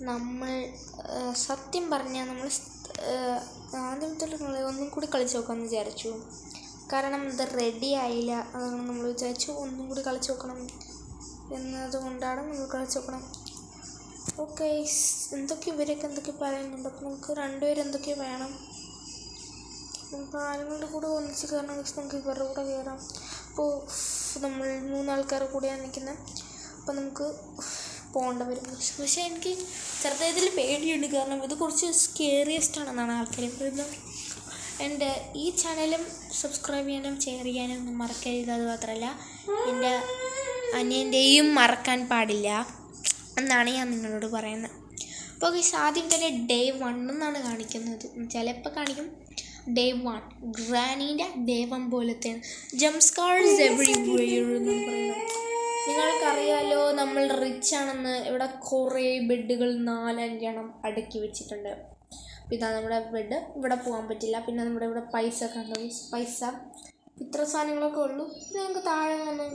നമ്മൾ സത്യം പറഞ്ഞാൽ നമ്മൾ ആദ്യത്തെ ഒന്നും കൂടി കളിച്ച് നോക്കാമെന്ന് വിചാരിച്ചു. കാരണം ഇത് റെഡി ആയില്ല. അതാണ് നമ്മൾ വിചാരിച്ചു ഒന്നും കൂടി കളിച്ച് നോക്കണം എന്നതുകൊണ്ടാണ് നമ്മൾ കളിച്ച് നോക്കണം. ഓക്കെ, ഇവരൊക്കെ എന്തൊക്കെ പറയുന്നുണ്ട്. അപ്പോൾ നമുക്ക് രണ്ടുപേരും എന്തൊക്കെ വേണം. നമുക്ക് ആളുകളുടെ കൂടെ ഒന്നിച്ച് കയറണം. നമുക്ക് ഇവരുടെ കൂടെ കയറാം. അപ്പോൾ നമ്മൾ 3 ആൾക്കാരെ കൂടെയാണ് നിൽക്കുന്നത്. അപ്പോൾ നമുക്ക് പോകേണ്ട വരും. പക്ഷേ എനിക്ക് ചെറുതായതിൽ പേടിയുണ്ട്. കാരണം ഇത് കുറച്ച് സ്കേറിയസ്റ്റ് ആണെന്നാണ് ആൾക്കാർ പറയുന്നത്. എൻ്റെ ഈ ചാനലും സബ്സ്ക്രൈബ് ചെയ്യാനും ഷെയർ ചെയ്യാനും ഒന്നും മറക്കരുത്. അത് മാത്രമല്ല എൻ്റെ അനിയൻ്റെയും മറക്കാൻ പാടില്ല എന്നാണ് ഞാൻ നിങ്ങളോട് പറയുന്നത്. അപ്പോൾ ആദ്യം തന്നെ ഡേ 1 എന്നാണ് കാണിക്കുന്നത്. ചിലപ്പോൾ കാണിക്കും ഡേ 1 ഗ്രാനീൻ്റെ ഡേ 1 പോലത്തെ ജംപ് സ്കാർസ് എവരിവെയർ എന്ന് പറയുന്നത്. നിങ്ങൾക്കറിയാലോ നമ്മൾ റിച്ച് ആണെന്ന്. ഇവിടെ കുറേ ബെഡുകൾ 4-5 എണ്ണം അടുക്കി വെച്ചിട്ടുണ്ട്. ഇതാ നമ്മുടെ ബെഡ്. ഇവിടെ പോകാൻ പറ്റില്ല. പിന്നെ നമ്മുടെ ഇവിടെ പൈസ കണ്ടു. പൈസ ഇത്ര സാധനങ്ങളൊക്കെ ഉള്ളൂ. പിന്നെ നമുക്ക് താഴെ വന്ന്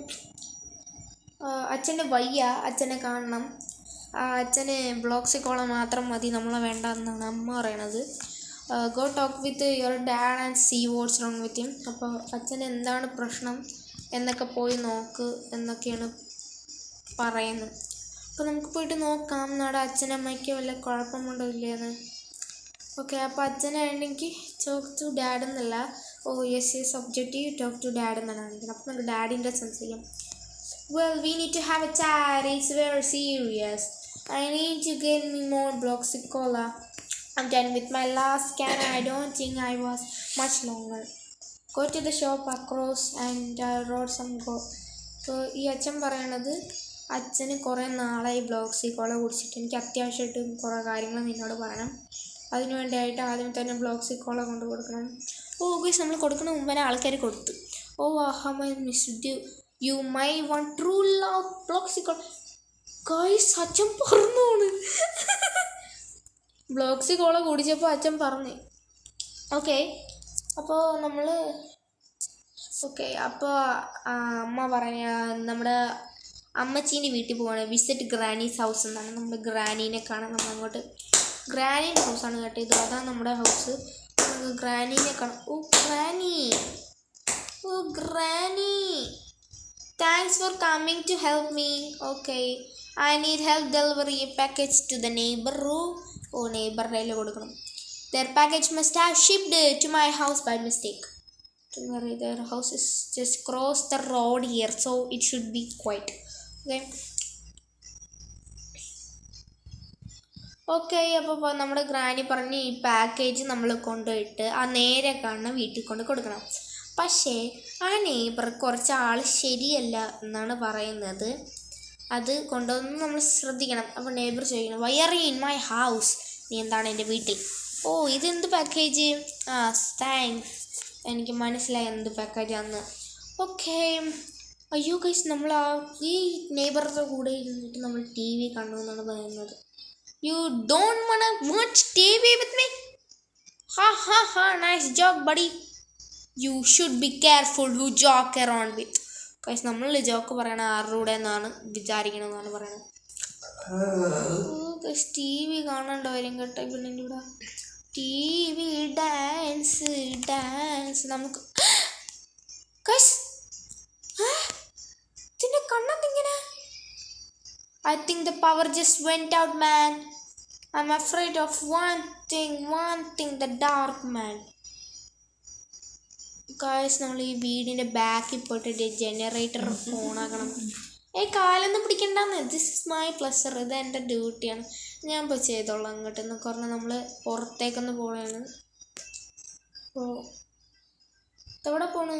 അച്ഛൻ്റെ വയ്യ, അച്ഛനെ കാണണം. അച്ഛന് ബ്ലോക്സിൽ കോളം മാത്രം മതി, നമ്മളെ വേണ്ട എന്നാണ് അമ്മ പറയണത്. Go talk with your dad and see what's wrong with him. അപ്പോൾ അച്ഛന് എന്താണ് പ്രശ്നം എന്നൊക്കെ പോയി നോക്ക് എന്നൊക്കെയാണ് പറയുന്നത്. അപ്പോൾ നമുക്ക് പോയിട്ട് നോക്കാം നാടെ അച്ഛനമ്മയ്ക്ക് വല്ല കുഴപ്പമുണ്ടോ ഇല്ലയെന്ന്. ഓക്കെ, അപ്പോൾ അച്ഛനാണെങ്കിൽ ടോക്ക് ടു ഡാഡ് എന്നല്ല, yes objective talk to dad എന്നാണ് കാണിക്കുന്നത്. അപ്പോൾ നമുക്ക് ഡാഡിൻ്റെ സെൻസ് ചെയ്യാം. Well, we need to have a chat. It's very serious. I need to get me more Bloxy Cola. I'm done with my last can. I don't think I was much longer. Go to the shop across and wrote some go. അപ്പോൾ ഈ അച്ഛൻ പറയണത് അച്ഛന് കുറേ നാളായി ബ്ലോക്സി കോള കുടിച്ചിട്ട് എനിക്ക് അത്യാവശ്യമായിട്ട് കുറേ കാര്യങ്ങൾ നിന്നോട് പറയണം. അതിനു വേണ്ടിയായിട്ട് ആദ്യം തന്നെ ബ്ലോക്സി കോള കൊണ്ട് കൊടുക്കണം. ഗൈസ് നമ്മൾ കൊടുക്കുന്ന മുമ്പേ ആൾക്കാർ കൊടുത്തു. I missed you. You might want true love Bloxy Cola. Guys അച്ഛൻ പറഞ്ഞോണ്. ബ്ലോക്സി കോള കുടിച്ചപ്പോൾ അച്ഛൻ പറഞ്ഞു. ഓക്കെ, അപ്പോൾ നമ്മൾ അപ്പോൾ അമ്മ പറഞ്ഞ നമ്മുടെ അമ്മച്ചീൻ്റെ വീട്ടിൽ പോവാണ്. വിസിറ്റ് ഗ്രാനീസ് ഹൗസ് എന്നാണ്. നമ്മുടെ ഗ്രാനീനെ കാണാൻ നമ്മൾ അങ്ങോട്ട്. ഗ്രാനീൻ്റെ ഹൗസാണ് കേട്ടോ ഇത്. അതാണ് നമ്മുടെ ഹൗസ്. നമുക്ക് ഗ്രാനീനെ കാണാം. Granny thanks for coming to help me. Okay, I need help delivery a package to the neighbour room. നെയ്ബറുടെ കയ്യിൽ കൊടുക്കണം. Their package must have shipped to my house by mistake. Don't worry, their house is just across the road here, so it should be quiet. Okay, അപ്പോൾ നമ്മുടെ granny പറഞ്ഞ് ഈ package നമ്മൾ കൊണ്ടുപോയിട്ട് ആ നേരെ കാണുന്ന വീട്ടിൽ കൊണ്ട് കൊടുക്കണം. പക്ഷേ ആ നെയ്ബർ കുറച്ച് ആൾ ശരിയല്ല എന്നാണ് പറയുന്നത്. അത് കൊണ്ടുവന്ന് നമ്മൾ ശ്രദ്ധിക്കണം. അപ്പോൾ നെയ്ബർ ചോദിക്കണം, why are you in my house? നീ എന്താണ് എൻ്റെ വീട്ടിൽ? ഇതെന്ത് പാക്കേജ്? താങ്ക്സ്, എനിക്ക് മനസ്സിലായി എന്ത് പാക്കേജാന്ന്. ഓക്കെ, അയ്യോ ഗൈസ് നമ്മൾ ഈ നെയ്ബറുടെ കൂടെ ഇരുന്നിട്ട് നമ്മൾ TV കണ്ടു എന്നാണ് പറയുന്നത്. You don't wanna watch TV with me? Ha, nice joke buddy. You should be careful who joke around with. Guys, നമ്മൾ ജോക്ക് പറയണ ആരുടെ എന്നാണ് വിചാരിക്കണമെന്നാണ് പറയണത്. ഗൈസ് TV കാണണ്ട വരും കേട്ടോ. പിന്നെ ഇവിടെ TV ഡാൻസ് നമുക്ക് ഗൈസ് ഇതിൻ്റെ കണ്ണെന്തിങ്ങനെ? I think the power just went out, man. I'm afraid of one thing, the dark man. Guys, നമ്മൾ ഈ വീടിൻ്റെ ബാക്കിൽ പോയിട്ട് ജനറേറ്റർ ഓണാക്കണം. കാലൊന്നും പിടിക്കണ്ടെന്ന്. This is my pleasure. ഇത് എൻ്റെ ഡ്യൂട്ടിയാണ്. ഞാൻ പോയി ചെയ്തോളാം അങ്ങോട്ട് എന്നൊക്കെ പറഞ്ഞാൽ നമ്മൾ പുറത്തേക്കൊന്ന് പോകണമാണ്. എവിടെ പോണ്?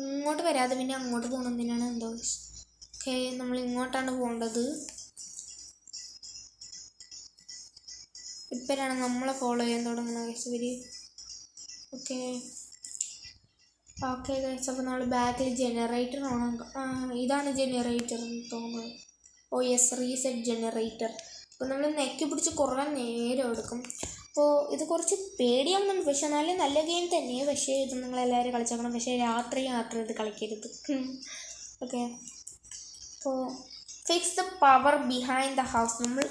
ഇങ്ങോട്ട് വരാതെ പിന്നെ അങ്ങോട്ട് പോകണമെന്തിനാണ് എന്തോ. ഓക്കെ, നമ്മൾ ഇങ്ങോട്ടാണ് പോകേണ്ടത്. ഇപ്പോഴാണ് നമ്മളെ ഫോളോ ചെയ്യാൻ തുടങ്ങുന്നത് ഗൈസ് ഇവർ. ഓക്കെ ഗൈസ്, അപ്പോൾ നമ്മൾ ബാക്കിൽ ജനറേറ്റർ ഓണാക്കാം. ഇതാണ് ജനറേറ്റർ എന്ന് തോന്നുന്നത്. Yes, reset generator. അപ്പോൾ നമ്മൾ നെക്കി പിടിച്ച് കുറേ നേരം എടുക്കും. അപ്പോൾ ഇത് കുറച്ച് പേടിയാവുന്നുണ്ട്. പക്ഷെ നല്ല ഗെയിം തന്നെയാണ്. പക്ഷേ ഇത് നിങ്ങളെല്ലാവരും കളിച്ചേക്കണം. പക്ഷേ രാത്രി ഇത് കളിക്കരുത്. ഓക്കെ, അപ്പോൾ fix the power behind the house. നമ്മൾ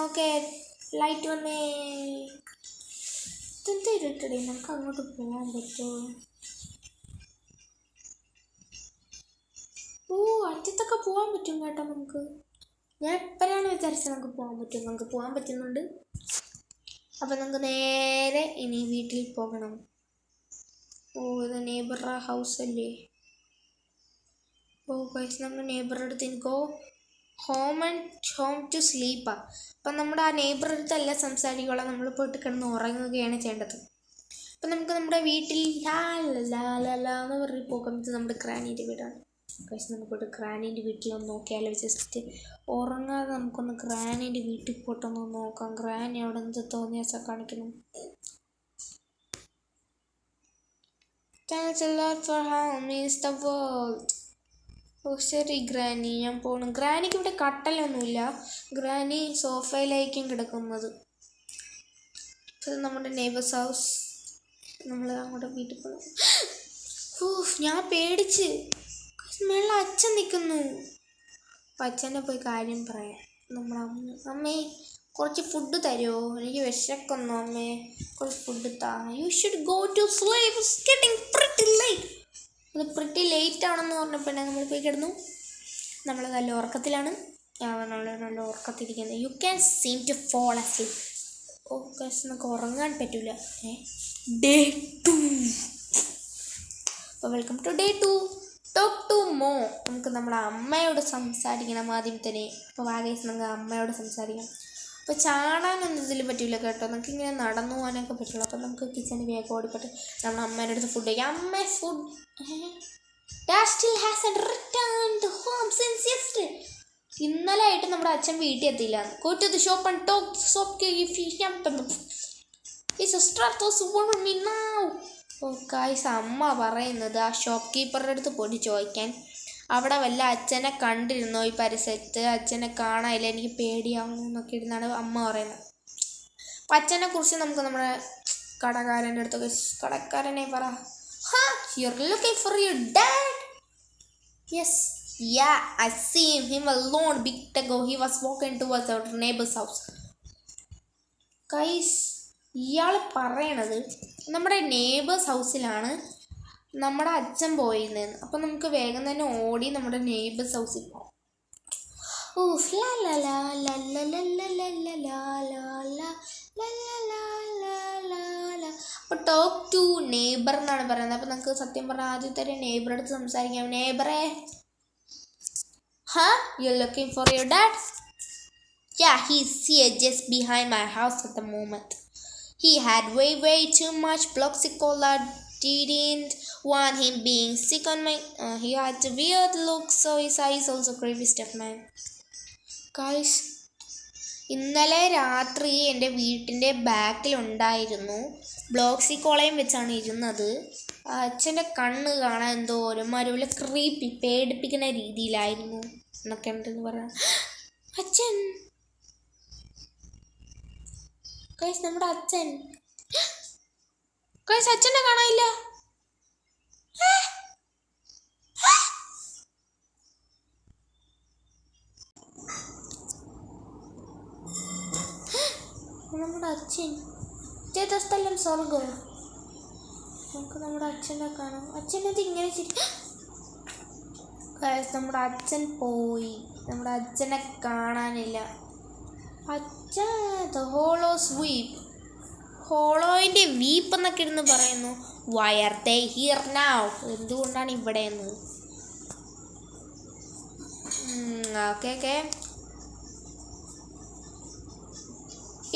ഓക്കെ ലൈറ്റ് വന്നേ. ഇതെന്താ ഇരുട്ടടി, നമുക്ക് അങ്ങോട്ട് പോകാൻ പറ്റുമോ? ഓ അറ്റത്തൊക്കെ പോകാൻ പറ്റും കേട്ടോ നമുക്ക്. ഞാൻ എപ്പോഴാണ് വിചാരിച്ചത് നമുക്ക് പോകാൻ പറ്റും. നമുക്ക് പോകാൻ പറ്റുന്നുണ്ട്. അപ്പം നമുക്ക് നേരെ ഇനി വീട്ടിൽ പോകണം. ഓ ഇത് നെയ്ബറുടെ ഹൗസ് അല്ലേ? ഓ ഗൈസ് നമ്മൾ നെയ്ബറുടെ അടുത്ത് എനിക്കോ ഹോം ടു സ്ലീപ്പാണ്. അപ്പം നമ്മുടെ ആ നെയ്ബറുടെ അടുത്തല്ല സംസാരിക്കുള്ള, നമ്മൾ പോയിട്ട് കിടന്ന് ഉറങ്ങുകയാണ് ചെയ്യേണ്ടത്. അപ്പം നമുക്ക് നമ്മുടെ വീട്ടിൽ എന്ന് പറഞ്ഞ് പോകുന്നത് നമ്മുടെ ഗ്രാനീൻ്റെ വീടാണ്. പക്ഷേ നമുക്കൊരു ഗ്രാനീൻ്റെ വീട്ടിലൊന്ന് നോക്കിയാലോ, ജസ്റ്റ് ഉറങ്ങാതെ നമുക്കൊന്ന് ഗ്രാനീൻ്റെ വീട്ടിൽ പോയിട്ടൊന്ന് നോക്കാം. ഗ്രാനി അവിടെ എന്ത് തോന്നിയാച്ചാൽ കാണിക്കണം. Thanks a lot for how means the world. ഓ ശരി ഗ്രാനി, ഞാൻ പോകണം. ഗ്രാനിക്ക് ഇവിടെ കട്ടലൊന്നുമില്ല. ഗ്രാനി സോഫയിലായിരിക്കും കിടക്കുന്നത്. ഇത് നമ്മുടെ നെയ്ബേഴ്സ് ഹൗസ്. നമ്മൾ അങ്ങോട്ട് വീട്ടിൽ പോകണം. ഓ ഞാൻ പേടിച്ച്. മേളിൽ അച്ഛൻ നിൽക്കുന്നു. അപ്പം അച്ഛനെ പോയി കാര്യം പറയാം. നമ്മുടെ അമ്മേ കുറച്ച് ഫുഡ് തരുമോ? എനിക്ക് വിശക്കുന്നു അമ്മേ, കുറച്ച് ഫുഡ് താ. You should go to sleep, it's getting pretty late. അത് പ്രിറ്റി ലേറ്റ് ആണെന്ന് പറഞ്ഞപ്പോൾ നമ്മൾ പോയി കിടന്നു. നമ്മൾ നല്ല ഉറക്കത്തിലാണ്. നല്ല ഉറക്കത്തിരിക്കുന്നത്. You can seem to fall asleep. Oh guys നമുക്ക് ഉറങ്ങാൻ പറ്റില്ല. ഡേ 2. അപ്പോൾ welcome to day 2. Talk to മോ. നമുക്ക് നമ്മുടെ അമ്മയോട് സംസാരിക്കണം ആദ്യം തന്നെ. അപ്പോൾ വാഗേസ് നമുക്ക് അമ്മയോട് സംസാരിക്കാം. അപ്പോൾ ചാടാനൊന്നും ഇതിൽ പറ്റില്ല കേട്ടോ. നമുക്ക് ഇങ്ങനെ നടന്നു പോകാനൊക്കെ പറ്റുള്ളൂ. അപ്പോൾ നമുക്ക് കിച്ചണിൽ വേഗം ഓടിപ്പെട്ട് നമ്മുടെ അമ്മേൻ്റെ അടുത്ത് ഫുഡ് കഴിക്കാം. അമ്മ ഫുഡ് ഇന്നലെ ആയിട്ട് നമ്മുടെ അച്ഛൻ വീട്ടിൽ എത്തിയില്ല. Go to the shop and talk to the shopkeeper if he happens. His stratos warn me now. Oh guys അമ്മ പറയുന്നത് ആ ഷോപ്പ് കീപ്പറുടെ അടുത്ത് പോയിട്ട് ചോദിക്കാൻ. അവിടെ വല്ല അച്ഛനെ കണ്ടിരുന്നോ ഈ പരിസരത്ത്, അച്ഛനെ കാണാനില്ല, എനിക്ക് പേടിയാവുന്നു എന്നൊക്കെ ഇരുന്നാണ് അമ്മ പറയുന്നത്. അപ്പം അച്ഛനെ കുറിച്ച് നമുക്ക് നമ്മുടെ കടക്കാരൻ്റെ അടുത്തൊക്കെ കടക്കാരനെ പറ. You're looking for your dad? Yes. Yeah, I seen him alone bit ago. He was walking towards our neighbor's house. Guys, ഇയാൾ പറയണത് നമ്മുടെ നെയ്ബേഴ്സ് ഹൗസിലാണ് നമ്മുടെ അച്ഛൻ പോയിരുന്നതെന്ന്. അപ്പം നമുക്ക് വേഗം തന്നെ ഓടി നമ്മുടെ നെയ്ബേഴ്സ് ഹൗസിൽ പോകാം. അപ്പോൾ ടോക്ക് ടു നെയ്ബർ എന്നാണ് പറയുന്നത്. അപ്പോൾ നമുക്ക് സത്യം പറഞ്ഞാൽ ആദ്യത്തെ നെയ്ബറുടെ അടുത്ത് സംസാരിക്കാം. നെയ്ബറേ, you're looking for your dad? Yeah, he's here just behind my house at the moment. He had way too much Bloxy-Cola. Didn't want him being sick on my... he had a weird look, so his eyes also creepy stuff, man. Guys, ഇന്നലെ രാത്രി എൻ്റെ വീട്ടിൻ്റെ ബാക്കിലുണ്ടായിരുന്നു. ബ്ലോക്സിക്കോളയും വെച്ചാണ് ഇരുന്നത്. അച്ഛൻ്റെ കണ്ണ് കാണാൻ എന്തോ ഒരുമാതിരി ക്രീപ്പി പേടിപ്പിക്കുന്ന രീതിയിലായിരുന്നു എന്നൊക്കെ ഉണ്ടെന്ന് പറയാം. അച്ഛൻ ഗയ്സ്, നമ്മുടെ അച്ഛൻ ഗയ്സ്, അച്ഛനെ കാണാനില്ല. നമ്മുടെ അച്ഛൻ ഏതാ സ്ഥലം? സ്വർഗം. നമുക്ക് നമ്മുടെ അച്ഛനെ കാണാം. അച്ഛനത് ഇങ്ങനെ ഗയ്സ്, നമ്മുടെ അച്ഛൻ പോയി. നമ്മുടെ അച്ഛനെ കാണാനില്ല. അച്ഛൻ ദ ഹോളോ സ്വീപ്പ്, ഹോളോയിൻ്റെ വീപ്പ് എന്നൊക്കെ ഇരുന്ന് പറയുന്നു. Why are they here now? എന്തുകൊണ്ടാണ് ഇവിടെ എന്ന്. ഓക്കെ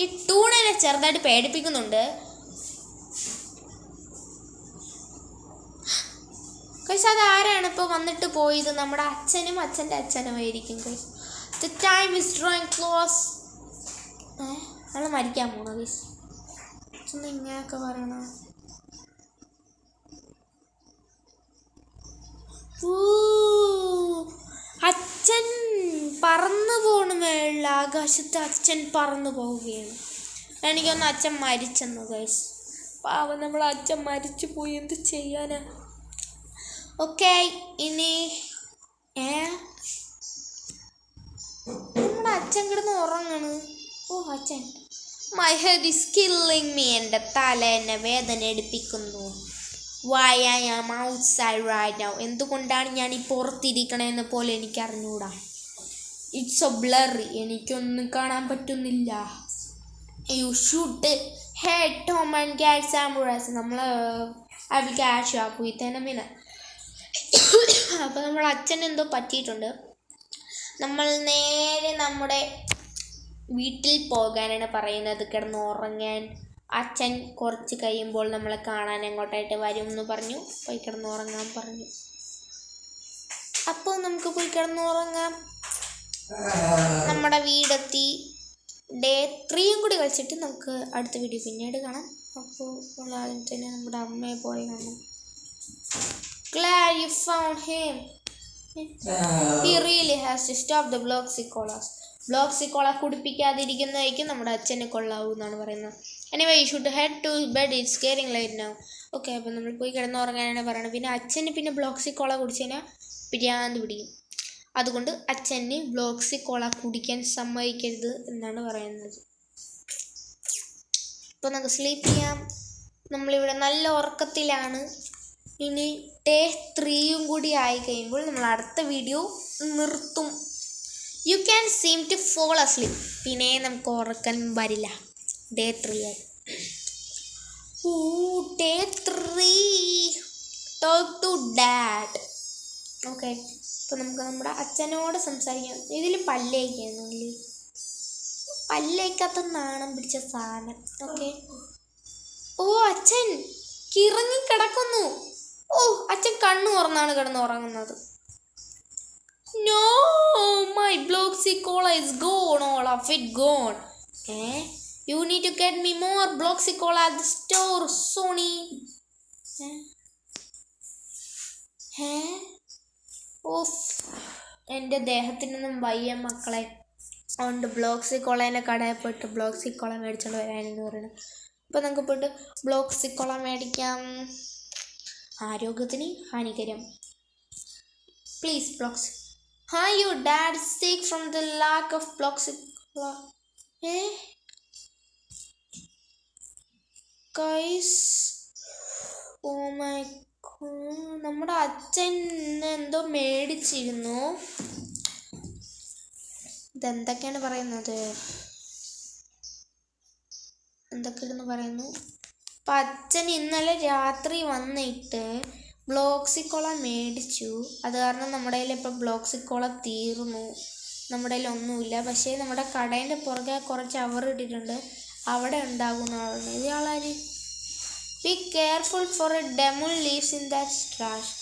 ഈ ടൂണിനെ ചെറുതായിട്ട് പേടിപ്പിക്കുന്നുണ്ട്. പക്ഷെ അത് ആരാണ് ഇപ്പോൾ വന്നിട്ട് പോയത്? നമ്മുടെ അച്ഛനും അച്ഛൻ്റെ അച്ഛനുമായിരിക്കും. The time is drawing close. നമ്മൾ മരിക്കാൻ പോണോ ഗയ്സ്? അച്ഛൻ ഇങ്ങനെയൊക്കെ പറയണ. അച്ഛൻ പറന്നു പോണു മേളിൽ ആകാശത്ത്. അച്ഛൻ പറന്നു പോവുകയാണ്. എനിക്കൊന്ന് അച്ഛൻ മരിച്ചെന്നു ഗയ്സ്. പാവം നമ്മൾ അച്ഛൻ മരിച്ചു പോയി, എന്ത് ചെയ്യാനാ? ഓക്കെ ഇനി അച്ഛൻ കിടന്ന് ഉറങ്ങണ്. ഓ അച്ഛൻ. My head is killing me. എൻ്റെ തല എന്നെ വേദന എടുപ്പിക്കുന്നു. Why I am outside right now. എന്തുകൊണ്ടാണ് ഞാൻ ഈ പുറത്തിരിക്കണമെന്ന് പോലെ എനിക്ക് അറിഞ്ഞൂടാ. It's a blurry. എനിക്കൊന്നും കാണാൻ പറ്റുന്നില്ല. You should head Tom and get samurais. നമ്മൾ I will catch you up with a minute. അപ്പോൾ നമ്മുടെ അച്ഛൻ എന്തോ പറ്റിയിട്ടുണ്ട്. നമ്മൾ നേരെ നമ്മുടെ വീട്ടിൽ പോകാനാണ് പറയുന്നത്, കിടന്ന് ഉറങ്ങാൻ. അച്ഛൻ കുറച്ച് കഴിയുമ്പോൾ നമ്മളെ കാണാൻ എങ്ങോട്ടായിട്ട് വരും എന്ന് പറഞ്ഞു. പോയി കിടന്നുറങ്ങാൻ പറഞ്ഞു. അപ്പോൾ നമുക്ക് പോയി കിടന്നുറങ്ങാം. നമ്മുടെ വീടെത്തി. ഡേ 3 കൂടി കളിച്ചിട്ട് നമുക്ക് അടുത്ത വീഡിയോ പിന്നീട് കാണാം. അപ്പോൾ ആദ്യം തന്നെ നമ്മുടെ അമ്മയെ പോയി കാണാം. Glad you found him. He really has to stop the Bloxicolas. Bloxicola കുടിപ്പിക്കാതിരിക്കുന്നതായിരിക്കും നമ്മുടെ അച്ഛനെ കൊള്ളാവൂ എന്നാണ് പറയുന്നത്. Anyway, you should head to bed. It's getting late now. Okay, അപ്പോൾ നമ്മൾ പോയി കിടന്നുറങ്ങാനാണ് പറയുന്നത്. പിന്നെ അച്ഛന് പിന്നെ ബ്ലോക്സിക്കോള കുടിച്ച് കഴിഞ്ഞാൽ പിരിയാണ്ട് പിടിക്കും. അതുകൊണ്ട് അച്ഛന് ബ്ലോക്സിക്കോള കുടിക്കാൻ സമ്മതിക്കരുത് എന്നാണ് പറയുന്നത്. ഇപ്പോൾ നമുക്ക് സ്ലീപ്പ് ചെയ്യാം. നമ്മളിവിടെ നല്ല ഉറക്കത്തിലാണ്. ഇനി ഡേ 3 കൂടി ആയി കഴിയുമ്പോൾ നമ്മൾ അടുത്ത വീഡിയോ നിർത്തും. You can seem to fall asleep. പിന്നെ നമുക്ക് ഉറക്കാൻ വരില്ല. ഡേ 3 ആയി. Day 3 talk to dad. Okay, ഇപ്പോൾ നമുക്ക് നമ്മുടെ അച്ഛനോട് സംസാരിക്കാം. ഇതിൽ പല്ലേക്കാന്നില്ലേ, പല്ലേക്കാത്ത നാണം പിടിച്ച സാധനം. ഓക്കെ. ഓ അച്ഛൻ കിറങ്ങി കിടക്കുന്നു. ഓ അച്ഛൻ കണ്ണു തുറന്നാണ് കിടന്നുറങ്ങുന്നത്. No, my Bloxicola is gone, all of it gone. You need to get me more Bloxicola at the store, Sony. Of, എൻ്റെ ദേഹത്തിനൊന്നും വയ്യ മക്കളെ. അതുകൊണ്ട് ബ്ലോക്സിക്കോളേൻ്റെ കടയിൽ പോയിട്ട് ബ്ലോക്സിക്കോള മേടിച്ചോണ്ട് വരാനെന്ന് പറയുന്നത്. അപ്പോൾ നമുക്ക് പോയിട്ട് ബ്ലോക്സിക്കോള മേടിക്കാം. ആരോഗ്യത്തിന് ഹാനികരം. Please Blox. Hi, your dad is sick from the lack of Bloxicola. Guys, oh my god, നമ്മുടെ അച്ഛൻ എന്തോ മേടിച്ചിരുന്നു. ഇതെന്തൊക്കെയാണ് പറയുന്നത്, എന്തൊക്കെയാണെന്ന് പറയുന്നു. അപ്പം അച്ഛൻ ഇന്നലെ രാത്രി വന്നിട്ട് ബ്ലോക്സിക്കോള മേടിച്ചു. അത് കാരണം നമ്മുടെ കയ്യിൽ ഇപ്പോൾ ബ്ലോക്സിക്കോള തീർന്നു. നമ്മുടെ കയ്യിൽ ഒന്നുമില്ല. പക്ഷേ നമ്മുടെ കടേൻ്റെ പുറകെ കുറച്ച് അവർ ഇട്ടിട്ടുണ്ട്, അവിടെ ഉണ്ടാകുന്നതാണ്. ഇയാളാര്? Be careful for a demon lives in that trash.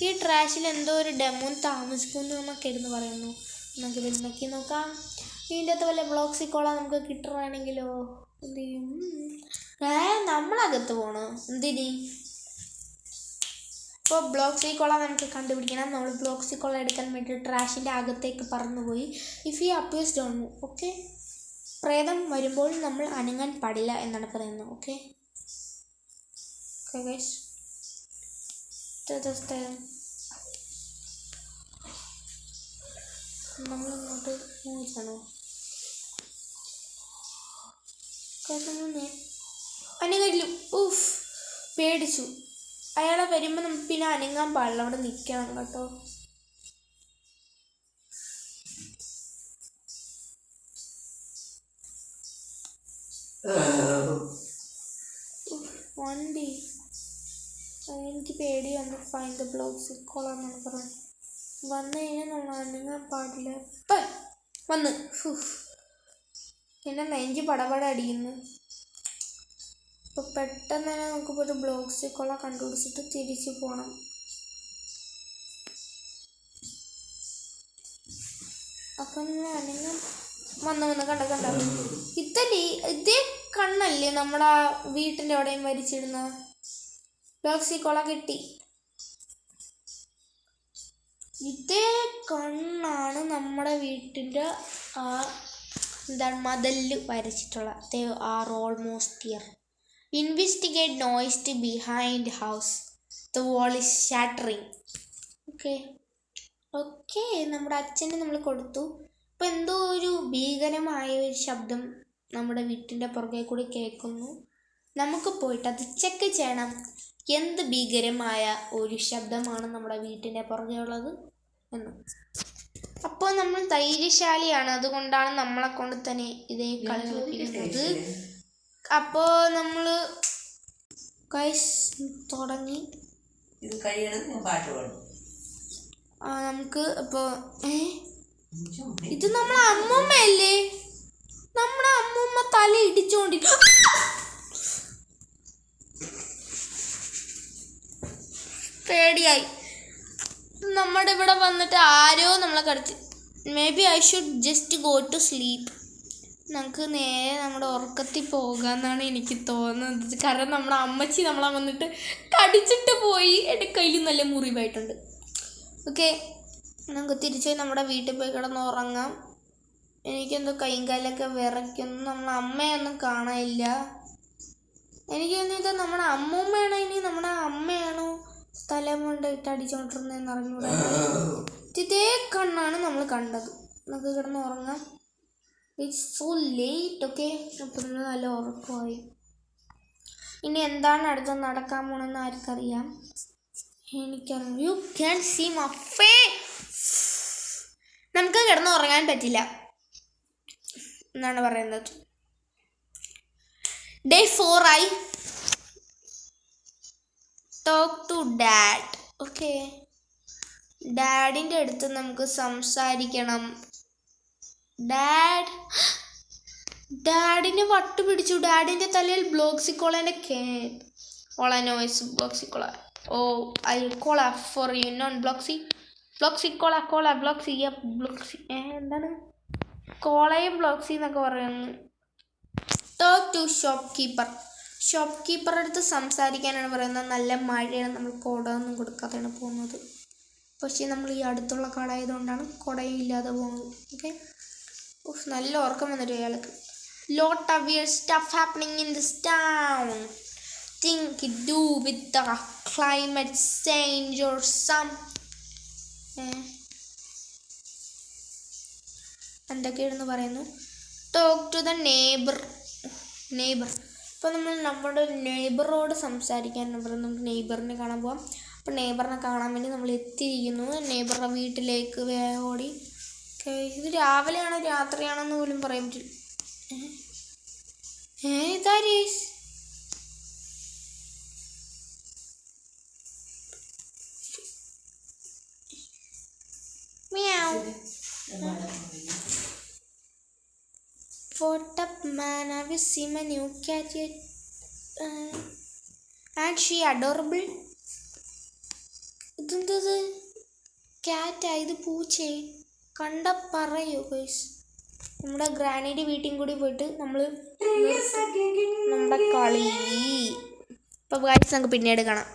ഈ ട്രാഷിൽ എന്തോ ഒരു ഡെമോൺ താമസിക്കുന്നു എന്നൊക്കെ ഇരുന്ന് പറയുന്നു. നമുക്ക് ഇത് നോക്കി നോക്കാം. ഇതിൻ്റെ അകത്ത് വല്ല ബ്ലോക്സിക്കോള നമുക്ക് കിട്ടുകയാണെങ്കിലോ എന്ത് ചെയ്യും? നമ്മളകത്ത് പോകണോ എന്തിന്? ഇപ്പോൾ ബ്ലോക്സിക്കോള നമുക്ക് കണ്ടുപിടിക്കണം. നമ്മൾ ബ്ലോക്സിക്കോള എടുക്കാൻ വേണ്ടി ട്രാഷിൻ്റെ അകത്തേക്ക് പറന്നുപോയി. If you appears don't move. Okay, പ്രേതം വരുമ്പോൾ നമ്മൾ അനങ്ങാൻ പാടില്ല എന്നാണ് പറയുന്നത്. ഓക്കെ ഗൈസ്, നമ്മളിങ്ങോട്ട് മൂവ് ചെയ്യണോ? അനങ്ങില്ല. ഊഫ്, പേടിച്ചു. അയാളെ വരുമ്പോൾ നമുക്ക് പിന്നെ അനങ്ങാൻ പാടില്ല, അവിടെ നിൽക്കണം കേട്ടോ. വണ്ടി എനിക്ക് പേടി വന്നു. ഫൈൻ ദ ബ്ലോക്സിക്കോള എന്നാണ് പറഞ്ഞത്. വന്നു കഴിഞ്ഞാൽ നമ്മൾ അനങ്ങാൻ പാടില്ല. വന്ന് പിന്നെ നെഞ്ച് പടപട അടിക്കുന്നു. അപ്പോൾ പെട്ടെന്ന് തന്നെ നമുക്ക് പോയിട്ട് ബ്ലോക്സിക്കോള കണ്ടുപിടിച്ചിട്ട് തിരിച്ചു പോകണം. അപ്പം അനങ്ങാൻ വന്ന് കണ്ട ഇതേ കണ്ണല്ലേ നമ്മുടെ വീട്ടിൻ്റെ അവിടെയും വരിച്ചിടുന്ന ബ്ലോക്സിക്കോള കിട്ടി. ഇതേ കണ്ണാണ് നമ്മുടെ വീട്ടിൻ്റെ മതിലിൽ വരച്ചിട്ടുള്ളത്. They are almost here. Investigate noise behind house. The wall is shattering. Okay, നമ്മുടെ അച്ഛന് നമ്മൾ കൊടുത്തു. അപ്പം എന്തോ ഒരു ഭീകരമായ ഒരു ശബ്ദം നമ്മുടെ വീട്ടിൻ്റെ പുറകെ കൂടി കേൾക്കുന്നു. നമുക്ക് പോയിട്ട് അത് ചെക്ക് ചെയ്യണം. എന്ത് ഭീകരമായ ഒരു ശബ്ദമാണ് നമ്മുടെ വീട്ടിൻ്റെ പുറകെ ഉള്ളത് എന്ന്. അപ്പോൾ നമ്മൾ ധൈര്യശാലിയാണ്, അതുകൊണ്ടാണ് നമ്മളെ കൊണ്ട് തന്നെ ഇതേ കളി കളിപ്പിക്കുന്നത്. അപ്പോൾ നമ്മൾ തുടങ്ങി. നമുക്ക് ഇപ്പോൾ ഇത് നമ്മളെ അമ്മൂമ്മയല്ലേ? നമ്മുടെ അമ്മൂമ്മ തല ഇടിച്ചുകൊണ്ടിരിക്കും. പേടിയായി. നമ്മുടെ ഇവിടെ വന്നിട്ട് ആരോ നമ്മളെ കടിച്ച്. Maybe I should just go to sleep. നമുക്ക് നേരെ നമ്മുടെ ഉറക്കത്തിൽ പോകാമെന്നാണ് എനിക്ക് തോന്നുന്നത്. കാരണം നമ്മുടെ അമ്മച്ചി നമ്മളെ വന്നിട്ട് കടിച്ചിട്ട് പോയി. എൻ്റെ കയ്യിൽ നല്ല മുറിവായിട്ടുണ്ട്. ഓക്കെ, നമുക്ക് തിരിച്ച് നമ്മുടെ വീട്ടിൽ പോയി കിടന്ന് ഉറങ്ങാം. എനിക്കെന്തോ കൈയും കാലൊക്കെ വിറയ്ക്കുന്നു. നമ്മളെ അമ്മയൊന്നും കാണാനില്ല. എനിക്ക് തോന്നിയത് നമ്മുടെ അമ്മൂമ്മയാണോ ഇനി നമ്മുടെ അമ്മയാണോ തല കൊണ്ടിട്ട് അടിച്ചോണ്ടിരുന്നതെന്ന് അറിഞ്ഞൂടാ. ഇതേ കണ്ണാണ് നമ്മൾ കണ്ടത്. നമുക്ക് കിടന്ന് ഉറങ്ങാം. It's so late. ഓക്കെ, അപ്പം നമ്മൾ നല്ല ഉറക്കമായി. ഇനി എന്താണ് അടുത്ത് നടക്കാൻ പോണെന്ന് ആർക്കറിയാം? എനിക്കറിയാം. You can see my face. നമുക്ക് കിടന്ന് ഉറങ്ങാൻ പറ്റില്ല എന്നാണ് പറയുന്നത്. Day 4 I talk to dad. Okay, ഡാഡിൻ്റെ അടുത്ത് നമുക്ക് സംസാരിക്കണം. ഡാഡിനെ വട്ട് പിടിച്ചു. ഡാഡിൻ്റെ തലയിൽ ബ്ലോക്സിക്കോളേൻ്റെ ഓളനോയ്സ് ബ്ലോക്സിക്കോള. Oh I cola for you നോൺ ബ്ലോക്സിക്കോള ബ്ലോക്സി എന്താണ് കോളയും ബ്ലോക്സി എന്നൊക്കെ പറയുന്നു. ടോക്ക് ടു ഷോപ്പ് കീപ്പറുടെ അടുത്ത് സംസാരിക്കാനാണ് പറയുന്നത്. നല്ല മഴയാണ്, നമ്മൾ കുട ഒന്നും കൊടുക്കാതെയാണ് പോകുന്നത്. പക്ഷേ നമ്മൾ ഈ അടുത്തുള്ള കടയായതുകൊണ്ടാണ് കുടയും ഇല്ലാതെ പോകുന്നത്. ഓക്കെ, നല്ല ഉറക്കം വന്നിട്ട് അയാൾക്ക്. lot of weird stuff happening in this town. Think it do with the climate change or some എന്തൊക്കെയാണെന്ന് പറയുന്നു. Talk to the neighbour. ഇപ്പോൾ നമ്മൾ നമ്മുടെ നെയ്ബറോട് സംസാരിക്കാനാണ് പറയുന്നത്. നമുക്ക് നെയ്ബറിനെ കാണാൻ പോകാം. അപ്പോൾ നെയ്ബറിനെ കാണാൻ വേണ്ടി നമ്മൾ എത്തിയിരിക്കുന്നു. നെയ്ബറുടെ വീട്ടിലേക്ക് വേഗം ഓടി. ഇത് രാവിലെയാണോ രാത്രിയാണോ എന്ന് പോലും പറയാൻ പറ്റില്ല. ഇതാരീസ് What up, man? Have you seen my new cat yet? And she adorable. ഇതെന്തത് ക്യാറ്റാ? ഇത് പൂച്ചേ? കണ്ട പറയൂ ഗൈസ്. നമ്മുടെ ഗ്രാനിയുടെ വീട്ടിൽ കൂടി പോയിട്ട് നമ്മൾ നമ്മുടെ കളി. ഇപ്പോൾ ഗൈസ് നമുക്ക് പിന്നീട് കാണാം.